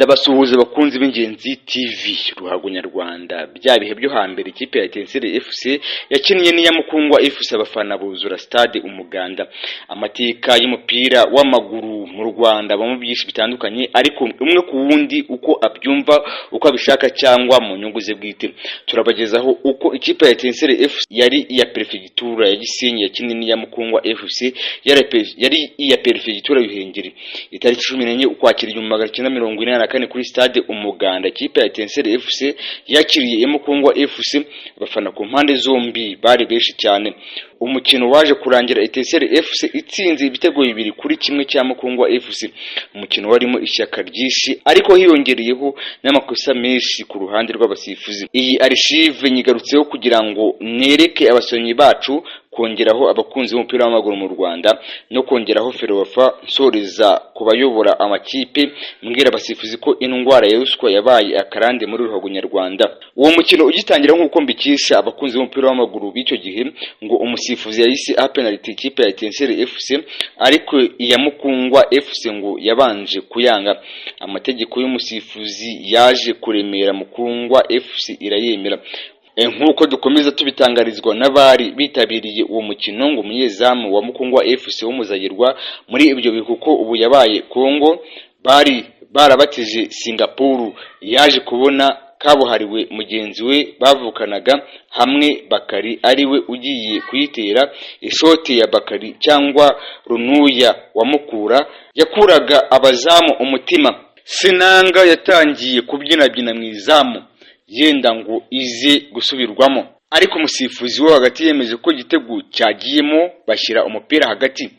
Ndabasuhuza bakunzi b'Ingenzi TV Ruhago Nyarwanda. Bya bihe byo hambere ikipe ya Etincelle FC yakinnye n'iya Mukungwa FC, abafana buzura stade Umuganda. Amateka y'umupira w'amaguru mu Rwanda bamwe byinshi bitandukanye, ariko umwe ku wundi uko abyumva, uko abishaka cyangwa mu nyungu ze bwite. Turabagezaho uko ikipe ya Etincelle FC yari iya Perefegitura ya Gisenyi yakinnye n'iya Mukungwa FC yari iya Perefegitura Ruhengeri. Itariki 14 ukwakira 1984 kuri stade Umuganda, ikipe ya Etincelle FC yakiriye Mukungwa FC. Abafana ku mpande zombi bari beshi cyane. Umukino waje kurangira Etincelle FC itsinze ibitego 2 kuri kimwe cya Mukungwa FC. Umukino warimo ishyaka ryinshi, ariko hiyongereyeho n'amakosa menshi ku ruhande rw'abasifuzi. Iyi archive nyigarutseho kugira ngo nereke abasonyi bacu, kongeraho abakunzi b'umupira w'amaguru mu Rwanda, no kongeraho Ferwafa nsoreza kubayobora amakipe, mbwira abasifuzi ko indwara ya ruswa yabaye akarande muri Ruhago Nyarwanda. Uwo mukino ugitangira nk'uko mbikisha abakunzi b'umupira w'amaguru b'icyo gihe, ngo umusifuzi yahise penalty ikipe ya Etincelle FC, ariko iya Mukungwa FC ngo yabanje kuyanga. Amategeko y'umusifuzi yaje kuremera, Mukungwa FC irayemera. Nkuko dukomeza tubitangarizwa n'abari bitabiriye uwo mukino, ngo umunyezamu wa Mukungwa FC w'umuzayirwa muri ibyo bihuko ubu yabaye Kongo, bari barabatije Singapore, yaje kubona kabuhariwe mugenzi we bavukanaga hamwe Bakari ariwe ugiye kuyitera ishoti ya Bakari cyangwa Runuya wa Mukura yakuraga abazamu umutima. Sinanga yatangiye kubyina mu izamu yenda ngo ize gusubirwamo, ariko umusifuzi wo hagati yemeje ko igitego cyagiyemo, bashyira umupira hagati.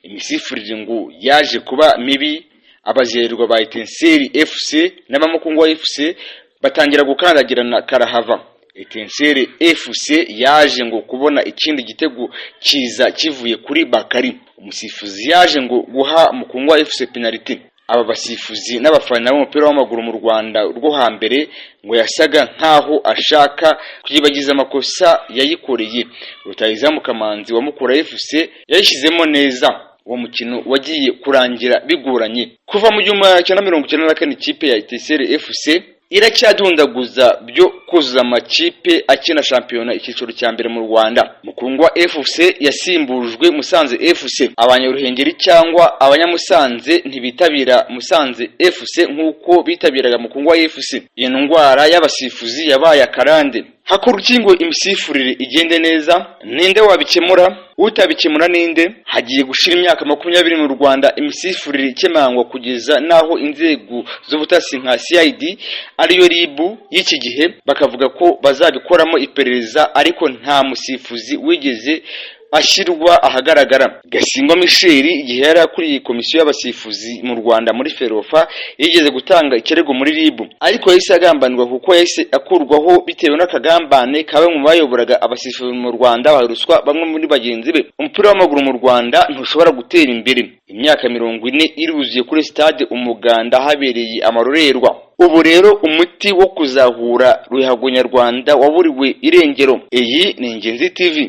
Imisifurire ngo yaje kuba mibi, abazerwa ba Etincelle FC n'abamukungwa FC batangira gukandagirana karahava. Etincelle FC yaje ngo kubona ikindi gitego kiza kivuye kuri Bakari. Umusifuzi yaje ngo guha Mukungwa FC penalty. Aba basifuzi n'abafana b'umupira w'amaguru mu Rwanda rwo hambere ngo yasaga nkaho ashaka kwibagiza amakosa yayikoreye. Rutahizamu Kamanzi wa Mukura FC yayishizemo neza. Uwo mukino wagiye kurangira bigoranye. Kuva mu 1994 ikipe ya Etincelle FC iracyadundaguza byo kuzuza amakipe akina shampiyona icyiciro cya mbere mu Rwanda. Mukungwa FC yasimbujwe Musanze FC. Abanyaruhengeri cyangwa abanyamusanze ntibitabira Musanze FC nkuko bitabiraga Mukungwa FC. Iyo ndwara y'abasifuzi yabaye akarande. Hakurukingo imisifurire igende neza, ninde wabikemura? Utabikemura ninde? Hagiye gushira imyaka 20 mu Rwanda imisifurire ikemangwa, kugeza naho inzego z'ubutasi nka CID ariyo RIB y'iki gihe bakavuga ko bazabikoramo iperereza, ariko nta musifuzi wigeze ashyirwa ahagaragara. Gasingwa Michel igihe yari akuriye komisiyo y'abasifuzi mu Rwanda muri Ferwafa yigeze gutanga ikirego muri RIB, ariko yahise agambanirwa kuko yahise akurwaho bitewe n'akagambane kabe mu bayoboraga abasifuzi mu Rwanda baruswa bamwe muri bagenzi be. Umupira w'amaguru mu Rwanda ntushobora gutera imbere imyaka 40 iruzuye kuri stade Umuganda habereye amarorerwa. Ubu rero umuti wo kuzahura Ruhago Nyarwanda waburiwe irengero. Iyi ni Ingenzi TV.